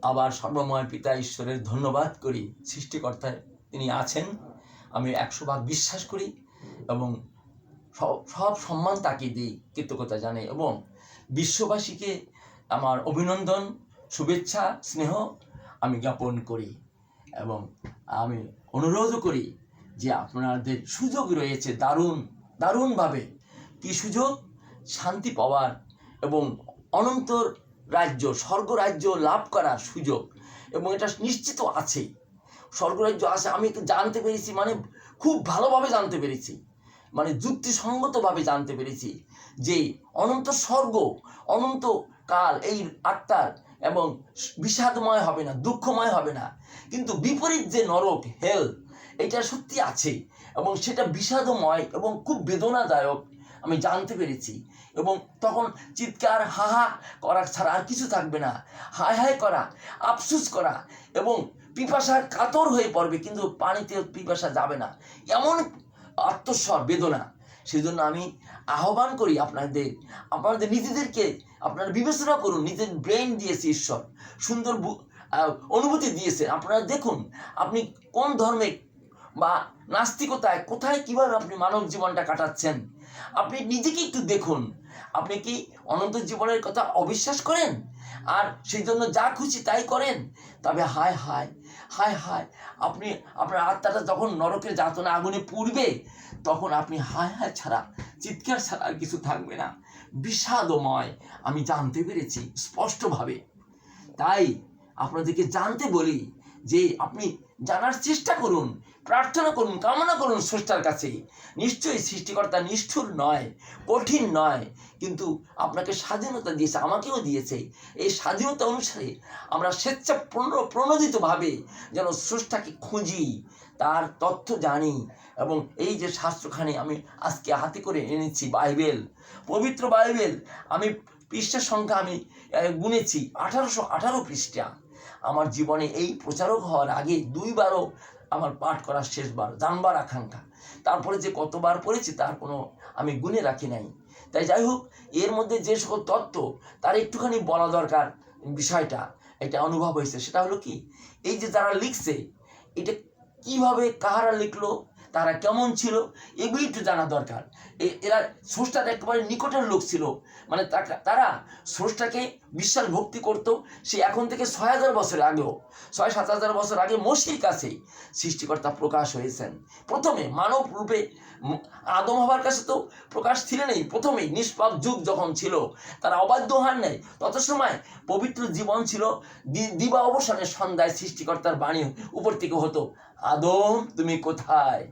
আবার সর্বময় পিতা ঈশ্বরের ধন্যবাদ করি। সৃষ্টিকর্তায় তিনি আছেন, আমি 100 ভাগ বিশ্বাস করি এবং সব সম্মান তাকে দিই, কৃতজ্ঞতা জানাই এবং বিশ্ববাসীকে আমার অভিনন্দন, শুভেচ্ছা, স্নেহ আমি জ্ঞাপন করি এবং আমি অনুরোধ করি যে আপনাদের সুযোগ রয়েছে দারুণভাবে। কি সুযোগ? শান্তি পাওয়ার এবং অনন্ত রাজ্য, স্বর্গরাজ্য লাভ করার সুযোগ, এবং এটা নিশ্চিত আছে, স্বর্গরাজ্য আছে। আমি একটু জানতে পেরেছি, মানে খুব ভালোভাবে জানতে পেরেছি, মানে যুক্তিসঙ্গতভাবে জানতে পেরেছি যে অনন্ত স্বর্গ, অনন্ত কাল এই আত্মার এবং বিষাদময় হবে না, দুঃখময় হবে না। কিন্তু বিপরীত যে নরক, হেল, এটা সত্যি আছে এবং সেটা বিষাদময় এবং খুব বেদনাদায়ক আমি জানতে পেরেছি। এবং তখন চিৎকার হাহা করা ছাড়া আর কিছু থাকবে না। হায় হায় করা, আফসুস করা এবং পিপাসার কাতর হয়ে পড়বে, কিন্তু পানিতে পিপাসা যাবে না, এমন আত্মস্বর বেদনা। সেই জন্য আমি আহ্বান করি আপনাদের নিজেদেরকে আপনারা বিবেচনা করুন। নিজের ব্রেন দিয়েছে ঈশ্বর, সুন্দর অনুভূতি দিয়েছে। আপনারা দেখুন আপনি কোন ধর্মে বা নাস্তিকতায় কোথায় কিভাবে আপনি মানব জীবনটা কাটাচ্ছেন। আপনি নিজেকে একটু দেখুন, আপনি কি অনন্ত জীবনের কথা অবিশ্বাস করেন আর সেই জন্য যা খুশি তাই করেন? তবে হায় হায় হায় হায়, আপনি আপনার আত্মাটা যখন নরকের যাতনা আগুনে পুড়বে, তখন আপনি হায় হায় ছাড়া, চিৎকার ছাড়া আর কিছু থাকবে না। বিষাদময় আমি জানতে পেরেছি স্পষ্টভাবে। তাই আপনাদেরকে জানতে বলি যে আপনি জানার চেষ্টা করুন, প্রার্থনা করুন, কামনা করুন স্রষ্টার কাছে। নিশ্চয়ই সৃষ্টিকর্তা নিষ্ঠুর নয়, কঠিন নয়, কিন্তু আপনাকে স্বাধীনতা দিয়েছে, আমাকেও দিয়েছে। এই স্বাধীনতা অনুসারে আমরা স্বেচ্ছা প্রণোদিতভাবে যেন স্রষ্টাকে খুঁজি, তার তথ্য জানি। এবং এই যে শাস্ত্রখানি আমি আজকে হাতে করে এনেছি, বাইবেল, পবিত্র বাইবেল, আমি পৃষ্ঠার সংখ্যা আমি গুনেছি 1818 পৃষ্ঠা। আমার জীবনে এই প্রচারক হওয়ার আগে 2বারও আমার পাঠ করার শেষবার, জানবার আকাঙ্ক্ষা। তারপরে যে কতবার পড়েছি তার কোনো আমি গুনে রাখি নাই। তাই যাই হোক, এর মধ্যে যে সকল তত্ত্ব তার একটুখানি বলা দরকার, বিষয়টা এটা অনুভব হয়েছে। সেটা হলো কি, এই যে যারা লিখছে, এটা কিভাবে কাহারা লিখলো, তারা কেমন ছিল, এগুলি একটু জানা দরকার। এরা স্রষ্টার একেবারে নিকটের লোক ছিল, মানে তারা স্রষ্টাকে বিশ্বাস ভক্তি করত। সে এখন থেকে 6000 বছর আগেও, 6-7 হাজার বছর আগে মসির কাছে সৃষ্টিকর্তা প্রকাশ হয়েছেন। প্রথমে মানব রূপে আদম হবার কাছে তো প্রকাশ ছিলেনই, প্রথমেই নিষ্পাপ যুগ যখন ছিল, তারা অবাধ্য হন নাই, তত সময় পবিত্র জীবন ছিল। দিবা অবসানের সন্ধ্যায় সৃষ্টিকর্তার বাণী উপর থেকে হতো, আদম তুমি কোথায়?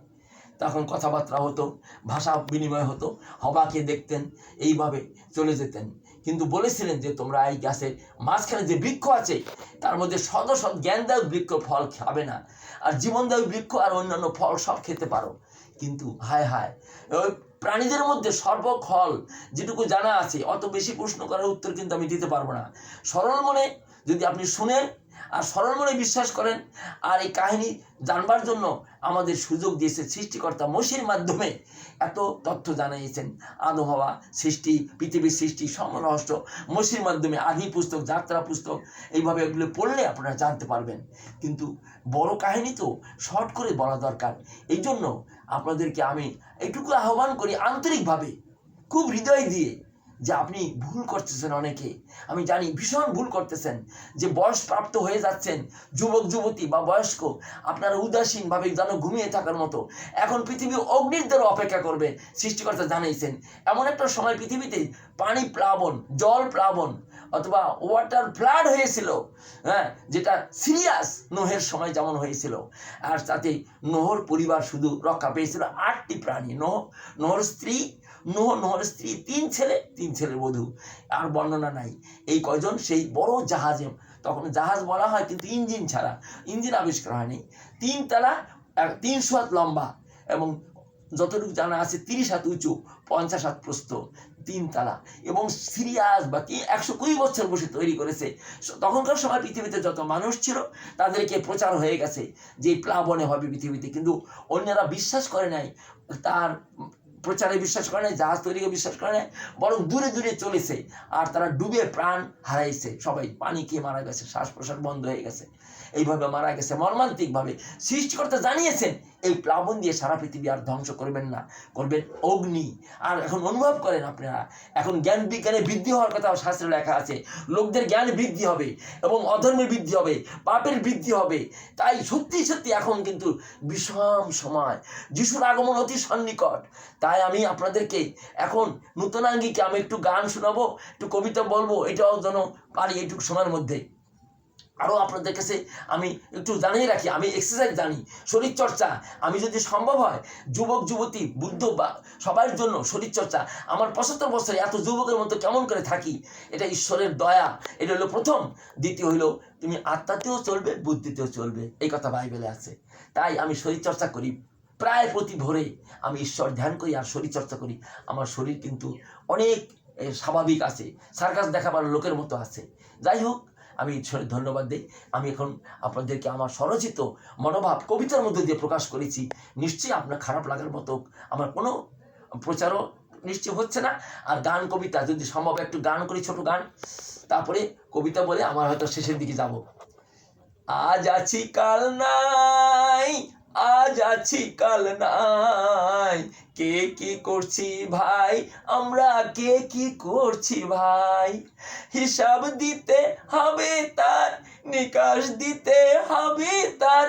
তখন কথাবার্তা হতো, ভাষা বিনিময় হতো, হবাকে দেখতেন, এইভাবে চলে যেতেন। কিন্তু বলেছিলেন যে তোমরা এই গাছের মাঝখানে যে বৃক্ষ আছে তার মধ্যে সদ জ্ঞানদায়ক বৃক্ষ ফল খাবে না, আর জীবনদায়ক বৃক্ষ আর অন্যান্য ফল সব খেতে পারো। কিন্তু হায় হায়, ওই প্রাণীদের মধ্যে সর্বফল যেটুকু জানা আছে, অত বেশি প্রশ্ন করার উত্তর কিন্তু আমি দিতে পারবো না। সরল মনে যদি আপনি শুনেন আর সরল মনে বিশ্বাস করেন, আর এই কাহিনী জানবার জন্য আমাদের সুযোগ দিয়েছে সৃষ্টিকর্তা মসির মাধ্যমে, এত তথ্য জানিয়েছেন। আদম হওয়া সৃষ্টি, পৃথিবীর সৃষ্টি, সমরহস্য মসির মাধ্যমে, আদি পুস্তক, যাত্রা পুস্তক, এইভাবে এগুলো পড়লে আপনারা জানতে পারবেন। কিন্তু বড় কাহিনী তো শর্ট করে বলা দরকার। এই জন্য আপনাদেরকে আমি এইটুকু আহ্বান করি আন্তরিকভাবে, খুব হৃদয় দিয়ে, যে আপনি ভুল করতেছেন অনেকে, আমি জানি ভীষণ ভুল করতেছেন, যে বয়স প্রাপ্ত হয়ে যাচ্ছেন, যুবক যুবতী বা বয়স্ক, আপনারা উদাসীনভাবে যেন ঘুমিয়ে থাকার মতো। এখন পৃথিবী অগ্নির দ্বারা অপেক্ষা করবে, সৃষ্টিকর্তা জানাইছেন। এমন একটা সময় পৃথিবীতে পানি প্লাবন, জল প্লাবন অথবা ওয়াটার ফ্লাড হয়েছিল, হ্যাঁ, যেটা সিরিয়াস নোহের সময় যেমন হয়েছিল। আর তাতে নোহর পরিবার শুধু রক্ষা পেয়েছিল 8টি প্রাণী। নোহর স্ত্রী, নোহর স্ত্রী, 3 ছেলে, 3 ছেলে বধূ, আর বর্ণনা নাই। এই কয়জন সেই বড় জাহাজে, তখন জাহাজ বলা হয় কিন্তু ইঞ্জিন ছাড়া, ইঞ্জিন আবিষ্কার হয়নি। 3 তলা, 300 হাত লম্বা এবং যতটুকু জানা আছে 30 হাত উঁচু, 50 হাত প্রস্থ, 3 তলা, এবং সিরিয়াস বা 120 বছর বসে তৈরি করেছে। তখনকার সময় পৃথিবীতে যত মানুষ ছিল তাদেরকে প্রচার হয়ে গেছে যে প্লাবনে হবে পৃথিবীতে, কিন্তু অন্যরা বিশ্বাস করে নাই। তার প্রচারে বিশ্বাস করে না, জাহাজ তৈরিকে বিশ্বাস করে না, বরং দূরে দূরে চলেছে। আর তারা ডুবে প্রাণ হারাইছে, সবাই পানি খেয়ে মারা গেছে, শ্বাস প্রশ্বাস বন্ধ হয়ে গেছে, এইভাবে মারা গেছে মর্মান্তিকভাবে। সৃষ্টিকর্তা জানিয়েছেন এই প্লাবন দিয়ে সারা পৃথিবী আর ধ্বংস করবেন না, করবেন অগ্নি। আর এখন অনুভব করেন আপনারা, এখন জ্ঞান বিজ্ঞানে বৃদ্ধি হওয়ার কথা শাস্ত্রে লেখা আছে, লোকদের জ্ঞান বৃদ্ধি হবে এবং অধর্মের বৃদ্ধি হবে, পাপের বৃদ্ধি হবে। তাই সত্যি সত্যি এখন কিন্তু বিষম সময়, যিশুর আগমন অতি সন্নিকট। তাই আমি আপনাদেরকে এখন নূতনাঙ্গিকে আমি একটু গান শোনাবো, একটু কবিতা বলবো, এটাও যেন পারি এইটুকু সময়ের মধ্যে। আরও আপনাদের কাছে আমি একটু জানিয়ে রাখি, আমি এক্সারসাইজ জানি, শরীরচর্চা, আমি যদি সম্ভব হয় যুবক যুবতী বুদ্ধ বা সবার জন্য শরীরচর্চা। আমার 75 বছরে এত যুবকের মতো কেমন করে থাকি, এটা ঈশ্বরের দয়া। এটা হলো প্রথম। দ্বিতীয় হলো তুমি আত্মাতেও চলবে, বুদ্ধিতেও চলবে, এই কথা বাইবেলে আছে। তাই আমি শরীরচর্চা করি, প্রায় প্রতি ভোরে আমি ঈশ্বর ধ্যান করি আর শরীরচর্চা করি। আমার শরীর কিন্তু অনেক স্বাভাবিক আছে, সার্কাস দেখাবার লোকের মতো আছে। যাই হোক, আমি ঈশ্বরের ধন্যবাদ দিই। আমি এখন আপনাদেরকে আমার স্বরচিত মনোভাব কবিতার মধ্যে দিয়ে প্রকাশ করেছি। নিশ্চয়ই আপনার খারাপ লাগার মতো আমার কোনো প্রচারও নিশ্চয় হচ্ছে না। আর গান কবিতা যদি সম্ভব একটু গান করি, ছোট গান, তারপরে কবিতা বলে আমার হয়তো শেষের দিকে যাব। আজ আছি কাল নাই, আজ আছি কাল নাই, কে কি করছি ভাই, আমরা কে কি করছি ভাই, হিসাব দিতে হবে তার, নিকাশ দিতে হবে তার,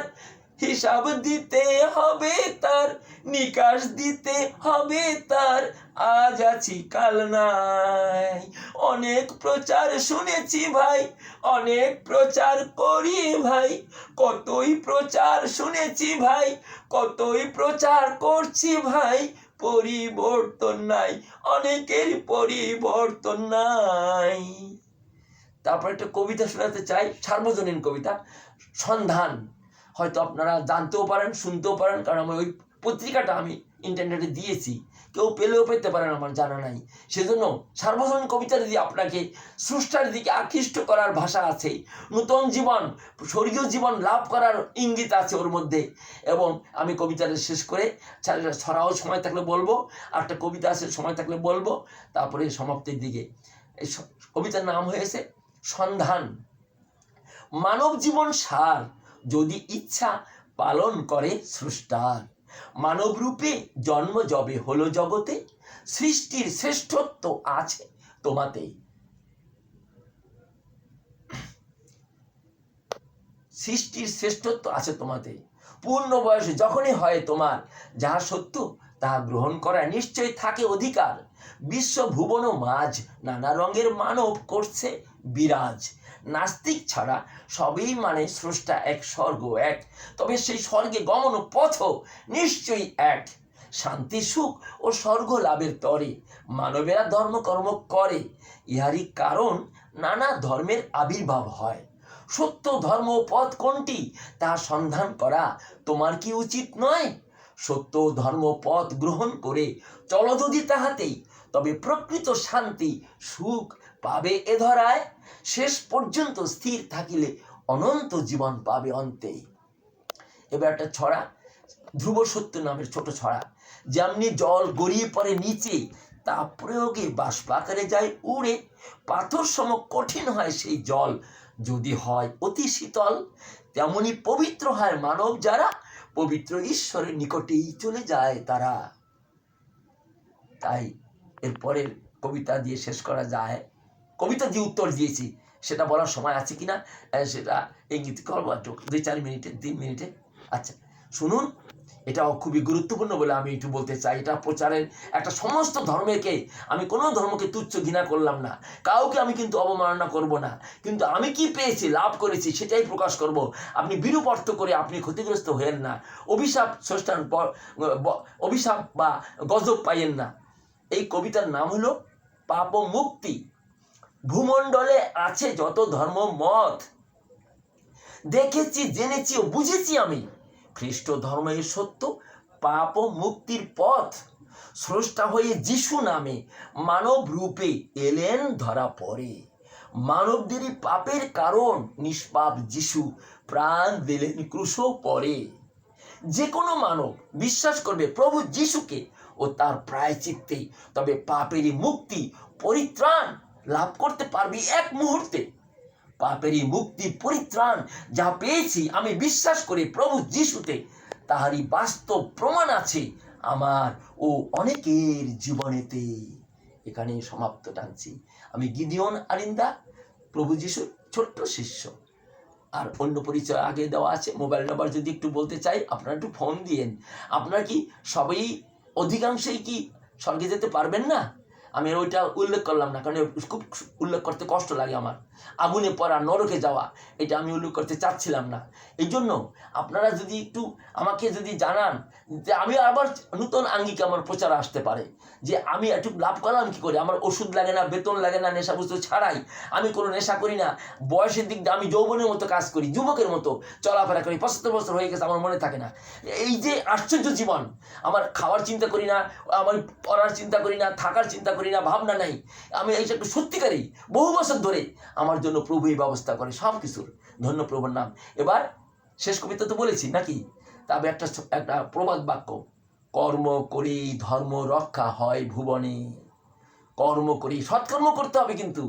হিসাব দিতে হবে তার, নিকাশ দিতে হবে তার, আজ আছি কাল নাই। অনেক প্রচার শুনেছি ভাই, অনেক প্রচার করি ভাই, কতই প্রচার শুনেছি ভাই, কতই প্রচার করছি ভাই, পরিবর্তন নাই, অনেকের পরিবর্তন নাই। তারপর একটা কবিতা শোনাতে চাই, সার্বজনীন কবিতা, সন্ধান। হয়তো আপনারা জানতেও পারেন, শুনতেও পারেন, কারণ আমি ওই পত্রিকাটা আমি ইন্টারনেটে দিয়েছি, কেউ পেলেও পেতে পারেন, আমার জানা নাই। সেজন্য সার্বজনীন কবিতা যদি আপনাকে স্রষ্টার দিকে আকৃষ্ট করার ভাষা আছে, নূতন জীবন, স্বর্গীয় জীবন লাভ করার ইঙ্গিত আছে ওর মধ্যে। এবং আমি কবিতাটা শেষ করে ছড়াও সময় থাকলে বলবো, আর একটা কবিতা আছে সময় থাকলে বলবো, তারপরে সমাপ্তির দিকে। এই কবিতার নাম হয়েছে সন্ধান। মানব জীবন সার যদি ইচ্ছা পালন করে স্রষ্টার, মানব রূপে জন্ম যবে হলো জগতে, সৃষ্টির শ্রেষ্ঠত্ব আছে তোমাতে, সৃষ্টির শ্রেষ্ঠত্ব আছে তোমাতে। পূর্ণ বয়স যখনই হয় তোমার, যাহা সত্য তাহা গ্রহণ করা নিশ্চয় থাকে অধিকার। বিশ্ব ভুবন মাঝ নানা রঙের মানব করছে বিরাজ, নাস্তিক ছাড়া সবই মানে স্রষ্টা এক, স্বর্গ এক, তবে সেই স্বর্গে গমন পথ নিশ্চয়ই এক। শান্তি সুখ ও স্বর্গ লাভের তরে মানবেরা ধর্মকর্ম করে, ইহারই কারণ নানা ধর্মের আবির্ভাব হয়। সত্য ধর্ম পথ কোনটি তা সন্ধান করা তোমার কি উচিত নয়? সত্য ধর্ম পথ গ্রহণ করে চলো যদি তাহাতেই, তবে প্রকৃত শান্তি সুখ পাবে এ ধরায়, শেষ পর্যন্ত স্থির থাকিলে অনন্ত জীবন পাবে অন্তে। এবার একটা ছড়া, ধ্রুব সত্য নামের ছোট ছড়া। যেমনি জল গড়িয়ে পড়ে নিচে, তা প্রয়োগে বাষ্প আকারে যায় উড়ে, পাথর সম কঠিন হয় সেই জল যদি হয় অতি শীতল, তেমনি পবিত্র হয় মানব যারা, পবিত্র ঈশ্বরের নিকটেই চলে যায় তারা। তাই এরপরের কবিতা দিয়ে শেষ করা যায়। কবিতা দিয়ে উত্তর দিয়েছি, সেটা বলার সময় আছে কিনা সেটা ইঙ্গিত করবো 2-4 মিনিটে, 3 মিনিটে। আচ্ছা শুনুন, এটাও খুবই গুরুত্বপূর্ণ বলে আমি একটু বলতে চাই। এটা প্রচারের একটা, সমস্ত ধর্মকে, আমি কোনো ধর্মকে তুচ্ছ ঘৃণা করলাম না, কাউকে আমি কিন্তু অবমাননা করব না, কিন্তু আমি কি পেয়েছি, লাভ করেছি, সেটাই প্রকাশ করব। আপনি বিরূপ অর্থ করে আপনি ক্ষতিগ্রস্ত হয়েন না, অভিশাপ স্রষ্টার অভিশাপ বা গজব পাইয়েন না। এই কবিতার নাম হলো পাপ মুক্তি। ভূমণ্ডলে আছে যত ধর্ম মত, দেখেছি জেনেছি ও বুঝেছি আমি, খ্রিস্ট ধর্মের সত্য পাপ মুক্তির পথ। স্রষ্টা হয়ে যিশু নামে মানব রূপে এলেন ধরা পড়ে, মানবদেরই পাপের কারণ নিষ্পাপ যিশু প্রাণ দিলেন ক্রুশ পরে। যে কোনো মানব বিশ্বাস করবে প্রভু যিশুকে, ও তার প্রায়শ্চিত্তে, তবে পাপেরই মুক্তি পরিত্রাণ লাভ করতে পারবি এক মুহূর্তে। পাপেরই মুক্তি পরিত্রাণ যা পেয়েছি আমি বিশ্বাস করি প্রভু যিশুতে, তাহারই বাস্তব প্রমাণ আছে আমার ও অনেকের জীবনেতে। এখানে সমাপ্ত টানছি। আমি গিদিওন আরিন্দা, প্রভু যিশুর ছোট্ট শিষ্য। আর অন্য পরিচয় আগে দেওয়া আছে, মোবাইল নাম্বার যদি একটু বলতে চাই, আপনারা একটু ফোন দিয়েন। আপনারা কি সবাই অধিকাংশই কি স্বর্গে যেতে পারবেন না? আমি ওইটা উল্লেখ করলাম না, কারণ খুব উল্লেখ করতে কষ্ট লাগে আমার। আগুনে পড়া, নরকে যাওয়া, এটা আমি উল্লেখ করতে চাচ্ছিলাম না। এই জন্য আপনারা যদি একটু আমাকে যদি জানান যে আমি আবার নূতন আঙ্গিকে আমার প্রচার আসতে পারে, যে আমি একটু লাভ করলাম কী করে, আমার ওষুধ লাগে না, বেতন লাগে না, নেশা বস্তু ছাড়াই, আমি কোনো নেশা করি না, বয়সের দিক দিয়ে আমি যৌবনের মতো কাজ করি, যুবকের মতো চলাফেরা করি, 75 বছর হয়ে গেছে, আমার মনে থাকে না। এই যে আশ্চর্য জীবন, আমার খাওয়ার চিন্তা করি না, আমার পড়ার চিন্তা করি না, থাকার চিন্তা করি না, ভাবনা নাই। আমি এইসব সত্যিকারই বহু বছর ধরে আমার জন্য প্রভুই ব্যবস্থা করে সব কিছুর। ধন্য প্রভুর নাম। এবার শেষ কবিতা তো বলেছি নাকি, তবে একটা প্রবাদ বাক্য, কর্ম করি ধর্ম রক্ষা হয় ভুবনে। কর্ম করি, সৎকর্ম করতে হবে, কিন্তু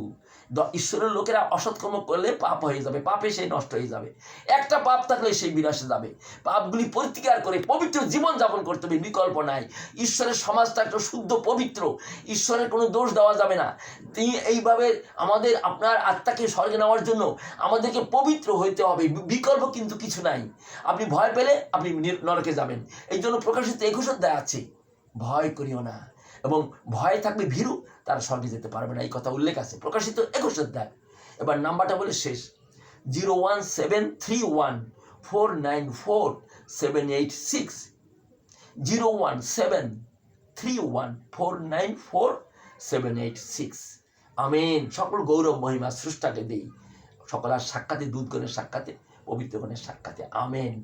ঈশ্বরের লোকেরা অসৎকর্ম করলে পাপ হয়ে যাবে, পাপে সে নষ্ট হয়ে যাবে। একটা পাপ থাকলে সেই বিনাশে যাবে। পাপগুলি পরিত্যাগ করে পবিত্র জীবন যাপন করতে হবে, বিকল্প নাই। ঈশ্বরের সমাজটা একটা শুদ্ধ পবিত্র, ঈশ্বরের কোনো দোষ দেওয়া যাবে না। তিনি এইভাবে আপনার আত্মাকে স্বর্গে নেওয়ার জন্য আমাদেরকে পবিত্র হইতে হবে, বিকল্প কিন্তু কিছু নাই। আপনি ভয় পেলে আপনি নরকে যাবেন। এই জন্য প্রকাশিত 21 অধ্যায় আছে, ভয় করিও না, এবং ভয় থাকবে ভীরু, তার স্বর্গে যেতে পারবে না, এই কথা উল্লেখ আছে প্রকাশিত 21 অধ্যায়। এবার নাম্বারটা বলে শেষ, 01731494786, 01731494786। আমেন। সকল গৌরব মহিমা স্রষ্টাকে দেই, সকল আর সাক্ষাতে, দুধগণের সাক্ষাতে, পবিত্রগণের সাক্ষাতে। আমেন।